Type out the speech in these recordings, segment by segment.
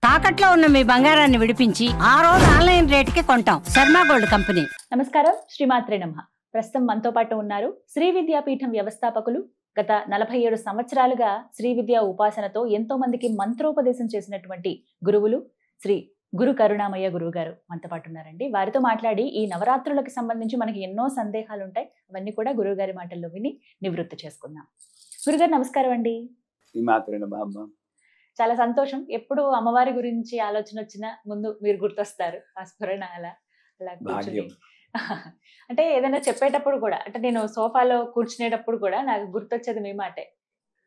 తాకట్లో ఉన్న మీ బంగారాన్ని విడిపించి ఆ రోజు ఆన్లైన్ రేటుకి కొంటాం. Sharma gold company. నమస్కారం, శ్రీమాత్రే నమః. ప్రస్తుతం మనతో పాటు ఉన్నారు శ్రీ విద్యాపీఠం వ్యవస్థాపకులు, గత 47 సంవత్సరాలుగా శ్రీ విద్యా ఉపాసనతో ఎంతో మందికి మంత్రోపదేశం చేసినటువంటి గురువులు శ్రీ గురు కరుణామయ్య గురువు గారు మనతో పాటు ఉన్నారండి. వారితో మాట్లాడి ఈ నవరాత్రులకు సంబంధించి మనకి ఎన్నో సందేహాలు ఉంటాయి, అవన్నీ కూడా గురువు గారి మాటల్లో విని నివృత్తి చేసుకుందాం. గురుగారు నమస్కారం అండి. శ్రీమాత్రే నమః. చాలా సంతోషం. ఎప్పుడు అమ్మవారి గురించి ఆలోచన వచ్చినా ముందు మీరు గుర్తొస్తారు. ఆ స్ఫురణ అలా కూర్చుని అంటే ఏదైనా చెప్పేటప్పుడు కూడా, అంటే నేను సోఫాలో కూర్చునేటప్పుడు కూడా నాకు గుర్తొచ్చేది మీ మాటే.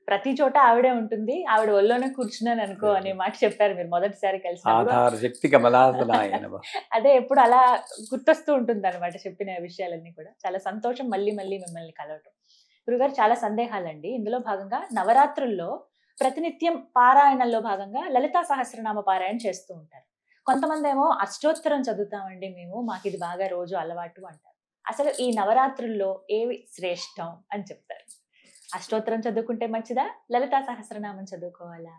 ప్రతి చోట ఆవిడే ఉంటుంది, ఆవిడ ఒళ్ళోనే కూర్చున్నాను అనుకో అనే మాట చెప్పారు మీరు మొదటిసారి కలిసి. అదే ఎప్పుడు అలా గుర్తొస్తూ ఉంటుంది అనమాట చెప్పిన విషయాలన్నీ కూడా. చాలా సంతోషం మళ్ళీ మళ్ళీ మిమ్మల్ని కలవటం. గురుగారు, చాలా సందేహాలండి. ఇందులో భాగంగా నవరాత్రుల్లో ప్రతినిత్యం పారాయణంలో భాగంగా లలితా సహస్రనామ పారాయణ చేస్తూ ఉంటారు. కొంతమంది ఏమో అష్టోత్తరం చదువుతామండి మేము, మాకు ఇది బాగా రోజు అలవాటు అంటారు. అసలు ఈ నవరాత్రుల్లో ఏవి శ్రేష్టం అని చెప్తారు? అష్టోత్తరం చదువుకుంటే మంచిదా, లలితా సహస్రనామం చదువుకోవాలా?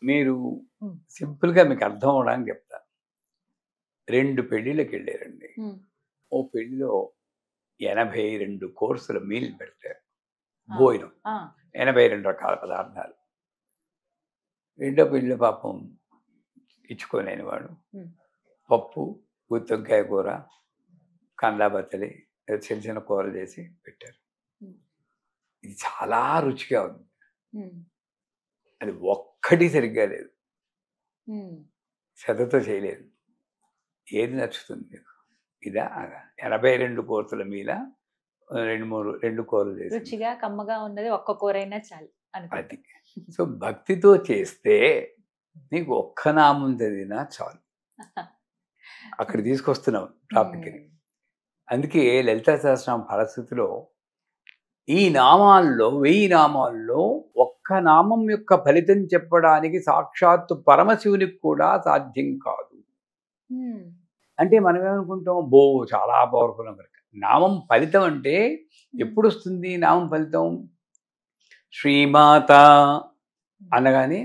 మీరు సింపుల్ గా మీకు అర్థం అవడానికి చెప్తా. 2 పెళ్లిళ్ళకి వెళ్ళారండి. ఓ పెళ్లిలో 82 కోర్సుల మీల్ పెడతారు, భోజనం 82 రకాల పదార్థాలు. రెండో పెళ్లి పాపం ఇచ్చుకోలేని వాడు పప్పు, గుత్తొంకాయ కూర, కందా బత్తలి, చిన్న చిన్న కూరలు చేసి పెట్టారు. ఇది చాలా రుచిగా ఉంది. అది ఒక్కటి సరిగ్గా లేదు, శ్రద్ధతో చేయలేదు. ఏది నచ్చుతుంది మీకు? ఇదా 82 కోర్సుల మీద 2 కూరలు చేసి రుచిగా కమ్మగా ఉన్నది ఒక్క కూర అయినా చాలు అది. సో భక్తితో చేస్తే నీకు ఒక్క నామం చదివినా చాలు. అక్కడ తీసుకొస్తున్నాం టాపిక్ని. అందుకే లలితా సహస్రనామ ఫలశ్రుతిలో ఈ నామాల్లో 1000 నామాల్లో ఒక్క నామం యొక్క ఫలితం చెప్పడానికి సాక్షాత్తు పరమశివునికి కూడా సాధ్యం కాదు. అంటే మనం ఏమనుకుంటాం, చాలా పవర్ఫుల్ కనుక. నామం ఫలితం అంటే ఎప్పుడు వస్తుంది? నామం ఫలితం శ్రీమాత అనగానే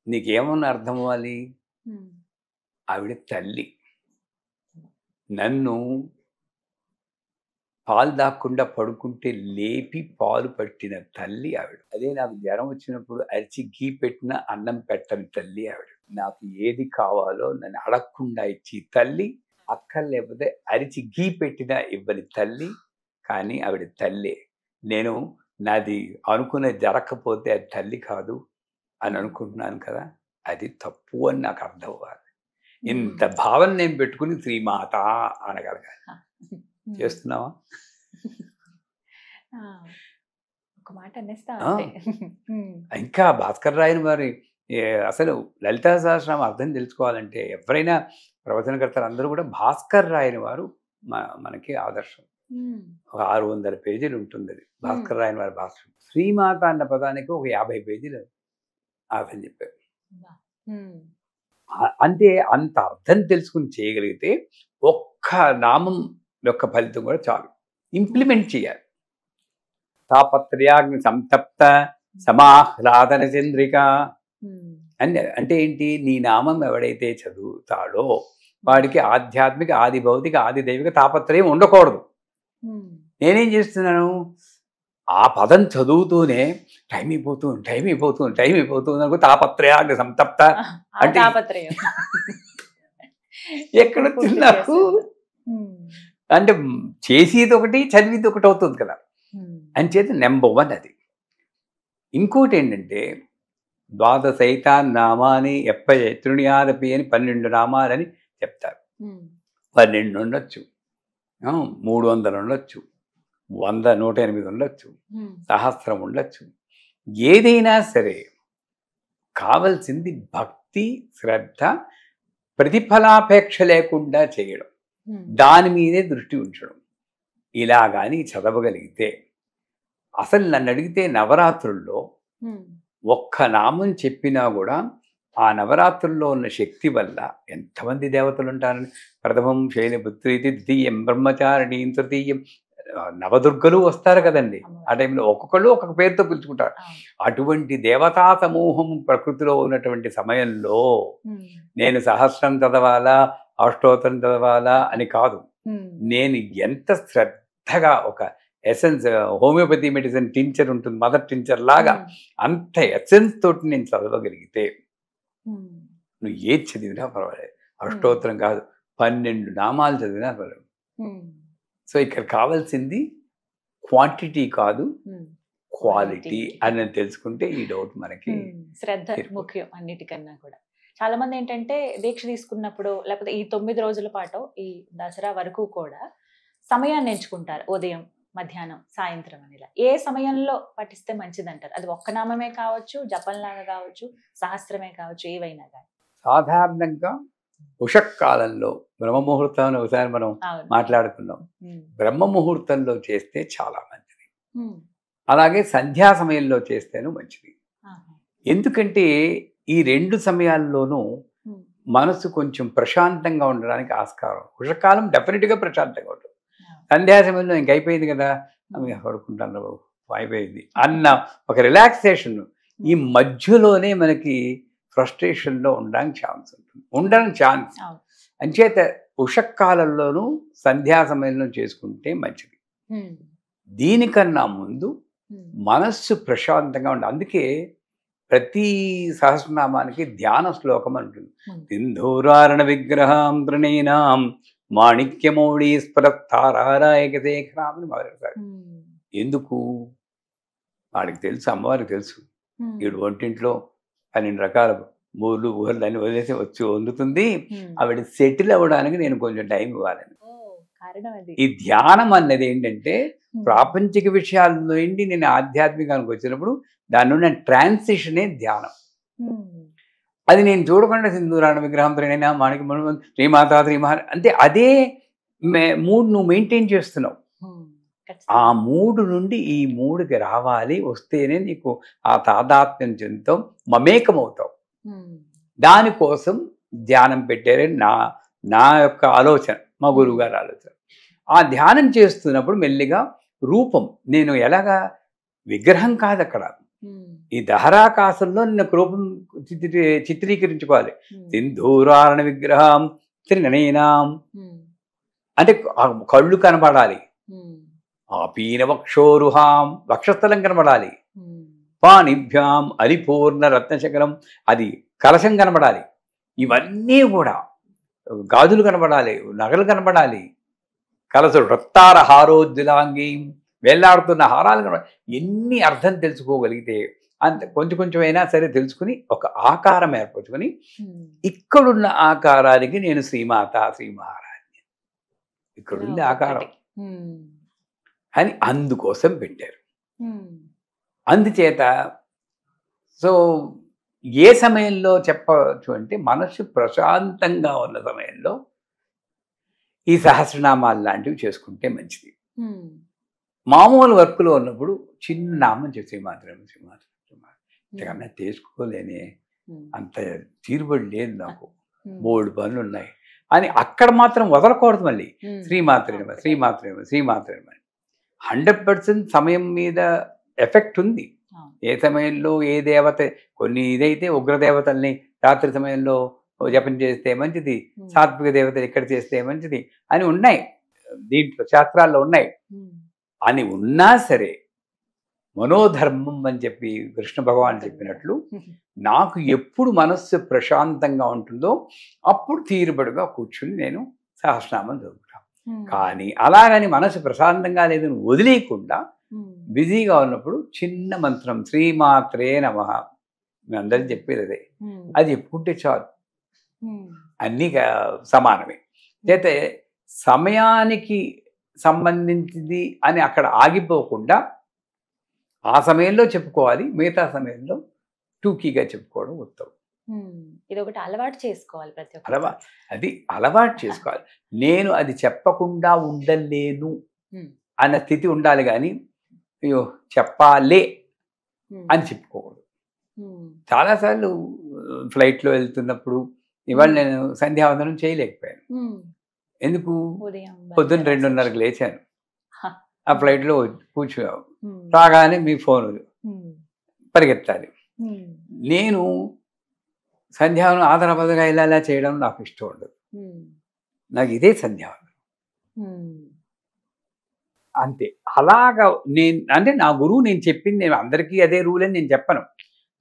నీకేమన్నా అర్థం అవ్వాలి? ఆవిడ తల్లి. నన్ను పాలు దాక్కుండా పడుకుంటే లేపి పాలు పట్టిన తల్లి ఆవిడ. అదే నాకు జ్వరం వచ్చినప్పుడు అరిచి గీ పెట్టిన అన్నం పెట్టని తల్లి ఆవిడ. నాకు ఏది కావాలో నన్ను అడగకుండా ఇచ్చి తల్లి, అక్కర్లేకపోతే అరిచి గీ పెట్టినా ఇవ్వని తల్లి. కానీ ఆవిడ తల్లే. నేను నాది అనుకునే జరగకపోతే అది తల్లి కాదు అని అనుకుంటున్నాను కదా, అది తప్పు అని నాకు అర్థం అవ్వాలి. ఇంత భావన నేను పెట్టుకుని శ్రీమాత అనగలగాలి. చేస్తున్నావా? ఒక మాట అనేస్తా. ఇంకా భాస్కర్ రాయని వారి అసలు లలితా సహస్రనామం అర్థం తెలుసుకోవాలంటే ఎవరైనా ప్రవచనకర్తలు అందరూ కూడా భాస్కర్ రాయని వారు మనకి ఆదర్శం. ఒక 600 పేజీలు ఉంటుంది అది భాస్కర్ రాయని వారి భాష్యం. శ్రీమాత అన్న పదానికి ఒక 50 పేజీలు అర్థం చెప్పారు. అంటే అంత అర్థం తెలుసుకుని చేయగలిగితే ఒక్క నామం యొక్క ఫలితం కూడా చాలు. ఇంప్లిమెంట్ చేయాలి. తాపత్రయాగ్ని సంతప్త సమాహ్లాదన చంద్రిక అంటే ఏంటి? నీ నామం ఎవడైతే చదువుతాడో వాడికి ఆధ్యాత్మిక, ఆది భౌతిక, ఆది దైవిక తాపత్రయం ఉండకూడదు. నేనేం చేస్తున్నాను? ఆ పదం చదువుతూనే టైం అయిపోతుంది అనుకో. తాపత్రయాగ్ని సంతప్త అంటే ఎక్కడొచ్చింది నాకు? అంటే చేసేది ఒకటి, చదివిది ఒకటి అవుతుంది కదా. అంచేత నెంబర్ 1 అది. ఇంకోటి ఏంటంటే ద్వాదశైతా నామాని ఎప్పయతృణ్యాదపి అని 12 నామాలని చెప్తారు. 12 ఉండొచ్చు, 300 ఉండొచ్చు, 100, 108 ఉండొచ్చు, సహస్రం ఉండొచ్చు. ఏదైనా సరే కావలసింది భక్తి, శ్రద్ధ, ప్రతిఫలాపేక్ష లేకుండా చేయడం, దాని మీదే దృష్టి ఉంచడం. ఇలా కానీ చదవగలిగితే, అసలు నన్ను అడిగితే నవరాత్రుల్లో ఒక్క నామం చెప్పినా కూడా ఆ నవరాత్రుల్లో ఉన్న శక్తి వల్ల ఎంతమంది దేవతలు ఉంటారని. ప్రథమం శైలపుత్రీతి, ద్వితీయం బ్రహ్మచారిణీం, తృతీయం నవదుర్గలు వస్తారు కదండి, ఆ టైంలో ఒక్కొక్కళ్ళు ఒక్కొక్క పేరుతో పిలుచుకుంటారు. అటువంటి దేవతా సమూహం ప్రకృతిలో ఉన్నటువంటి సమయంలో నేను సహస్రం చదవాలా, అష్టోత్తరం చదవాలా అని కాదు, నేను ఎంత శ్రద్ధగా ఒక ఎసెన్స్, హోమియోపతి మెడిసిన్ టించర్ ఉంటుంది, మదర్ టించర్ లాగా అంత ఎసెన్స్ తోటి నేను చదవగలిగితే నువ్వు ఏది చదివినా పర్వాలేదు. అష్టోత్తరం కాదు, 12 నామాలు చదివినా పర్వాలేదు. సో ఇక్కడ కావాల్సింది క్వాంటిటీ కాదు, క్వాలిటీ అని తెలుసుకుంటే ఈ డౌట్ మనకి. శ్రద్ధ ముఖ్యం అన్నిటికన్నా కూడా. చాలా మంది ఏంటంటే దీక్ష తీసుకున్నప్పుడు లేకపోతే ఈ 9 రోజుల పాటు ఈ దసరా వరకు కూడా సమయాన్ని ఎంచుకుంటారు, ఉదయం, మధ్యాహ్నం, సాయంత్రం అని. ఇలా ఏ సమయంలో పఠిస్తే మంచిది అంటారు? అది ఒక్క నామమే కావచ్చు, జపంలాగా కావచ్చు, సహస్రమే కావచ్చు, ఏవైనా కానీ. సాధారణంగా ఉషకాలంలో బ్రహ్మముహూర్తం ఒకసారి మనం మాట్లాడుకున్నాం, బ్రహ్మముహూర్తంలో చేస్తే చాలా మంచిది. అలాగే సంధ్యా సమయంలో చేస్తేనూ మంచిది. ఎందుకంటే ఈ 2 సమయాల్లోనూ మనసు కొంచెం ప్రశాంతంగా ఉండడానికి ఆస్కారం. ఉషకాలం డెఫినెట్గా ప్రశాంతంగా ఉంటుంది. సంధ్యా సమయంలో ఇంకైపోయింది కదా, పడుకుంటాను అయిపోయింది అన్న ఒక రిలాక్సేషన్ ఈ మధ్యలోనే మనకి ఫ్రస్ట్రేషన్లో ఉండడానికి ఛాన్స్ అంచేత ఉషకాలంలోనూ సంధ్యా సమయంలో చేసుకుంటే మంచిది. దీనికన్నా ముందు మనస్సు ప్రశాంతంగా ఉండాలి. అందుకే ప్రతి సహస్రనామానికి ధ్యాన శ్లోకం అంటుంది. సింధూరారణ విగ్రహం తృణీనాం మాణిక్యమౌళి స్ఫురత్తారాయకశేఖరామని మొదలెడతారు. ఎందుకు? వాడికి తెలుసు, అమ్మవారికి తెలుసు, ఈడు ఒంటింట్లో 12 రకాల మూలు ఊహలు అన్ని వదిలేసి వచ్చి వండుతుంది, ఆవిడ సెటిల్ అవ్వడానికి నేను కొంచెం టైం ఇవ్వాలని. ఈ ధ్యానం అన్నది ఏంటంటే ప్రాపంచిక విషయాల్లో ఏంటి, నేను ఆధ్యాత్మికానికి వచ్చినప్పుడు దాని ఉన్న ట్రాన్సిషనే ధ్యానం. అది నేను చూడకుండా సింధూరాణ విగ్రహం త్రైనా మాణిక శ్రీమాత శ్రీమహా అంటే అదే మూడు నువ్వు మెయింటైన్ చేస్తున్నావు. ఆ 3 నుండి ఈ 3కి రావాలి, వస్తేనే నీకు ఆ తాదాత్మ్యం చెందుతావు, మమేకమవుతావు. దానికోసం ధ్యానం పెట్టారే నా యొక్క ఆలోచన, మా గురువు గారి ఆలోచన. ఆ ధ్యానం చేస్తున్నప్పుడు మెల్లిగా రూపం, నేను ఎలాగా విగ్రహం కాదు అక్కడ, ఈ దహరాకాశంలో నిన్న రూపం చిత్రీకరించుకోవాలి. సింధూరారణ విగ్రహం త్రినయనాం అంటే కళ్ళు కనబడాలి, ఆ పీనవక్షోరుహాం వక్షస్థలం కనబడాలి, పాణిభ్యాం అలిపూర్ణ రత్నశకరం అది కలశం కనబడాలి, ఇవన్నీ కూడా గాజులు కనబడాలి, నగలు కనబడాలి, కలశం రత్తార హారోద్యులాంగి వేలాడుతున్న హారాలు కనబడాలి. ఎన్ని అర్థం తెలుసుకోగలిగితే అంత కొంచెం అయినా సరే తెలుసుకుని ఒక ఆకారం ఏర్పరచుకొని ఇక్కడున్న ఆకారానికి నేను శ్రీమాత శ్రీమహారాజ్ఞి, ఇక్కడున్న ఆకారం అని అందుకోసం పెట్టారు. అందుచేత సో ఏ సమయంలో చెప్పవచ్చు అంటే మనసు ప్రశాంతంగా ఉన్న సమయంలో ఈ సహస్రనామాలు లాంటివి చేసుకుంటే మంచిది. మామూలు వర్క్లో ఉన్నప్పుడు చిన్న నామం శ్రీమాత్రం శ్రీమాత్రం ఇంతకన్నా తీసుకోలేనే, అంత తీరుబడి లేదు నాకు, 3 పనులు ఉన్నాయి అని అక్కడ మాత్రం వదలకూడదు. మళ్ళీ శ్రీమాత్రేమ శ్రీమాత్రేమ శ్రీమాత్రేమ 100% సమయం మీద ఎఫెక్ట్ ఉంది. ఏ సమయంలో ఏ దేవత, కొన్ని ఇదైతే ఉగ్రదేవతల్ని రాత్రి సమయంలో జపం చేస్తే మంచిది, సాత్విక దేవతలు ఇక్కడ చేస్తే మంచిది అని ఉన్నాయి, దీంట్లో శాస్త్రాల్లో ఉన్నాయి. అని ఉన్నా సరే మనోధర్మం అని చెప్పి కృష్ణ భగవాన్ చెప్పినట్లు నాకు ఎప్పుడు మనస్సు ప్రశాంతంగా ఉంటుందో అప్పుడు తీరుబడిగా కూర్చుని నేను సహస్రనామం చదువుతాను. కానీ అలాగని మనసు ప్రశాంతంగా లేదని వదిలేయకుండా బిజీగా ఉన్నప్పుడు చిన్న మంత్రం శ్రీమాత్రే నమః అందరం చెప్పేది అదే, అది చెప్పుకుంటే చాలు, అన్నీ సమానమే. అయితే సమయానికి సంబంధించింది అని అక్కడ ఆగిపోకుండా ఆ సమయంలో చెప్పుకోవాలి, మిగతా సమయంలో టూకీగా చెప్పుకోవడం ఉత్తమం. ఇది ఒకటి అలవాటు చేసుకోవాలి ప్రతి ఒక్క అది అలవాటు చేసుకోవాలి. నేను అది చెప్పకుండా ఉండలేను అన్న స్థితి ఉండాలి, కానీ అయ్యో చెప్పాలే అని చెప్పుకోకూడదు. చాలాసార్లు ఫ్లైట్లో వెళ్తున్నప్పుడు ఇవాళ నేను సంధ్యావందనం చేయలేకపోయాను. ఎందుకు? పొద్దున్న 2:30కి లేచాను, ఆ ఫ్లైట్లో కూర్చున్నావు, రాగానే మీ ఫోన్ పరిగెత్తాలి. నేను సంధ్యావనం ఆదరబదగా ఇలా చేయడం నాకు ఇష్టం ఉండదు. నాకు ఇదే సంధ్యావనం అంతే. అలాగా నేను అంటే నా గురువు నేను చెప్పింది, నేను అందరికీ అదే రూల్ అని నేను చెప్పను.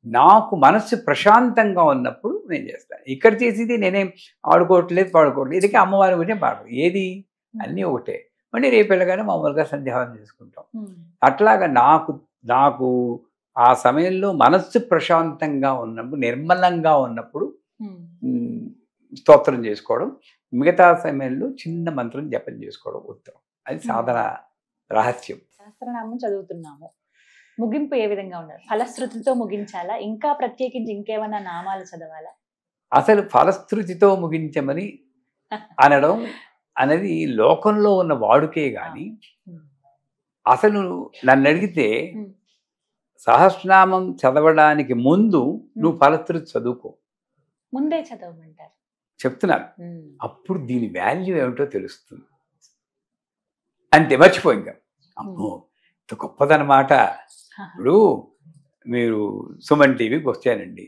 నాకు మనస్సు ప్రశాంతంగా ఉన్నప్పుడు నేను చేస్తాను. ఇక్కడ చేసేది నేనేం ఆడుకోవట్లేదు పాడుకోవట్లేదు, ఇదికే అమ్మవారి గురించే పాడు, ఏది అన్నీ ఒకటే. మళ్ళీ రేపు వెళ్ళగానే మామూలుగా సంధ్యావనం చేసుకుంటాం. అట్లాగా నాకు ఆ సమయంలో మనస్సు ప్రశాంతంగా ఉన్నప్పుడు, నిర్మలంగా ఉన్నప్పుడు స్తోత్రం చేసుకోవడం, మిగతా సమయంలో చిన్న మంత్రం జపం చేసుకోవడం ఉత్తరం. అది సాధన రహస్యం. సహస్రనామం చదువుతున్నాము, ముగింపు ఏ విధంగా ఉండాలి? ఫలశ్రుతితో ముగించాలా, ఇంకా ప్రత్యేకించి ఇంకేమైనా నామాలు చదవాలా? అసలు ఫలశ్రుతితో ముగించమని అనడం అనేది లోకంలో ఉన్న వాడుకే గాని, అసలు నన్ను అడిగితే సహస్రనామం చదవడానికి ముందు నువ్వు ఫలశ్రుతి చదువుకో. ముందే చదవమంటారు చెప్తున్నాను. అప్పుడు దీని వాల్యూ ఏమిటో తెలుస్తుంది. అంతే, మర్చిపో ఇంకా. అమ్మో ఇంత గొప్పదనమాట. ఇప్పుడు మీరు సుమన్ టీవీకి వచ్చానండి,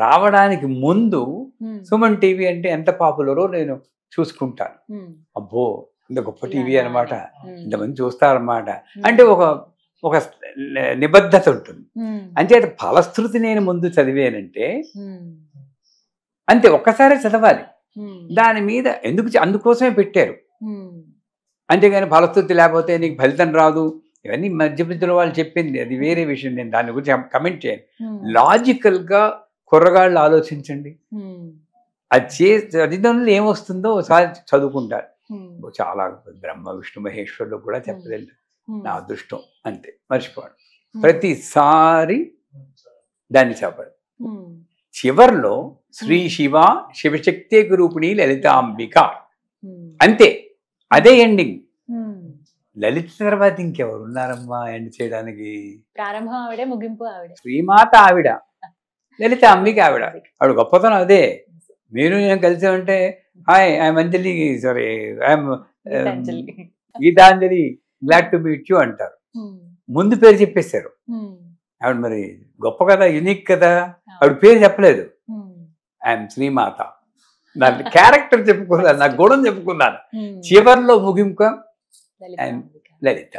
రావడానికి ముందు సుమన్ టీవీ అంటే ఎంత పాపులరో నేను చూసుకుంటాను. అబ్బో ఇంత గొప్ప టీవీ అనమాట, ఇంతమంది చూస్తారన్నమాట అంటే ఒక నిబద్ధత ఉంటుంది. అంటే ఫలశ్రుతి నేను ముందు చదివానంటే అంతే, ఒక్కసారే చదవాలి. దాని మీద అందుకోసమే పెట్టారు. అంతేగాని ఫలశ్రుతి లేకపోతే నీకు ఫలితం రాదు, ఇవన్నీ మధ్య మధ్యలో వాళ్ళు చెప్పింది, అది వేరే విషయం. నేను దాని గురించి కమెంట్ చేయను. లాజికల్గా కుర్రగాళ్ళు ఆలోచించండి. అది చదివినంలో ఏమొస్తుందో ఒకసారి చదువుకుంటారు. చాలా బ్రహ్మ విష్ణు మహేశ్వరులు కూడా చెప్పలేదు, నా అదృష్టం అంతే, మర్చిపోవడం. ప్రతిసారి దాన్ని చెప్పడం. చివర్లో శ్రీ శివ శివశక్తి రూపిణి లలితాంబిక అంతే, అదే ఎండింగ్. లలిత తర్వాత ఇంకెవరు ఉన్నారమ్మా ఎండ్ చేయడానికి? ప్రారంభం ఆవిడే, ముగింపు ఆవిడే. శ్రీమాత ఆవిడ, లలిత అంబిక ఆవిడ. ఆవిడ గొప్పతనం అదే. మీరు నేను కలిసి ఉంటే hi I'm Anjali, sorry I'm Geethanjali, glad to meet you అంటారు. ముందు పేరు చెప్పేశారు. ఆవిడ మరి గొప్ప కదా, యునిక్ కదా. ఆవిడ పేరు చెప్పలేదు, ఐఎమ్ శ్రీమాత. నా క్యారెక్టర్ చెప్పుకున్నాను, నా గుణం చెప్పుకున్నాను. చివర్లో ముగింపు లలిత,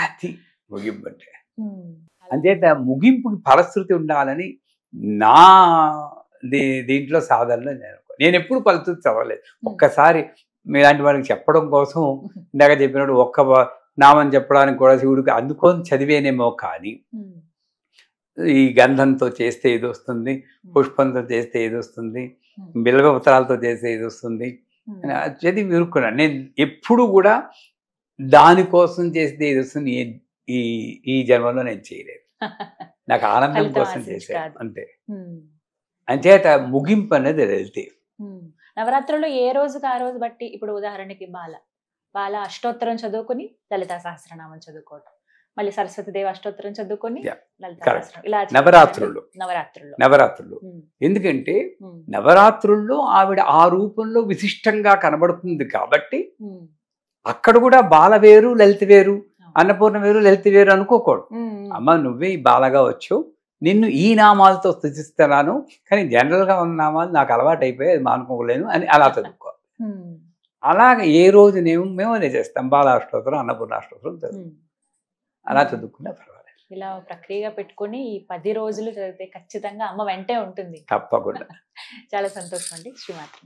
అది ముగింపు అంటే. అంచేత ముగింపుకి ఫలశ్రుతి ఉండాలని నా దీంట్లో సాధనలో నేను ఎప్పుడు ఫలశ్రుతి చదవలేదు. ఒక్కసారి మీలాంటి వాళ్ళకి చెప్పడం కోసం ఇందాక చెప్పినట్టు ఒక్క నామం చెప్పడానికి కూడా శివుడికి అందుకొని చదివేనేమో, కానీ ఈ గంధంతో చేస్తే ఇది వస్తుంది, పుష్పంతో చేస్తే ఇది వస్తుంది, బిల్వపత్రాలతో చేస్తే ఇది వస్తుంది చదివి విరుక్కున్నాను. నేను ఎప్పుడు కూడా దానికోసం చేస్తే ఇది వస్తుంది ఈ జన్మలో నేను చేయలేదు. నాకు ఆనందం కోసం చేశాను అంతే. అంచేత ముగింపు అనేది వెళ్తే నవరాత్రుల్లో ఏ రోజుకి ఆ రోజు బట్టి, ఇప్పుడు ఉదాహరణకి బాల అష్టోత్తరం చదువుకుని లలితా సహస్రనామం చదువుకోవటం, మళ్ళీ సరస్వతిదేవి అష్టోత్తరం చదువుకొని నవరాత్రుల్లో ఎందుకంటే నవరాత్రుల్లో ఆవిడ ఆ రూపంలో విశిష్టంగా కనబడుతుంది కాబట్టి అక్కడ కూడా బాల వేరు లలిత వేరు, అన్నపూర్ణ వేరు లలిత వేరు అనుకోకూడదు. అమ్మ నువ్వే బాలగా వచ్చావు, నిన్ను ఈ నామాలతో స్తుతిస్తున్నాను, కానీ జనరల్గా ఉన్న నామాలు నాకు అలవాటు అయిపోయి అది మానుకోలేను అని అలా చదువుకోవాలి. అలాగే ఏ రోజు మేము అదే చేస్తాం, బాలాష్టోత్తరం అన్నపూర్ణాష్టోత్తరం చదువు, అలా చదువుకున్నా పర్వాలేదు. ఇలా ప్రక్రియగా పెట్టుకొని ఈ 10 రోజులు చదివితే ఖచ్చితంగా అమ్మ వెంటే ఉంటుంది. తప్పకుండా. చాలా సంతోషం అండి. శ్రీమాత్ర.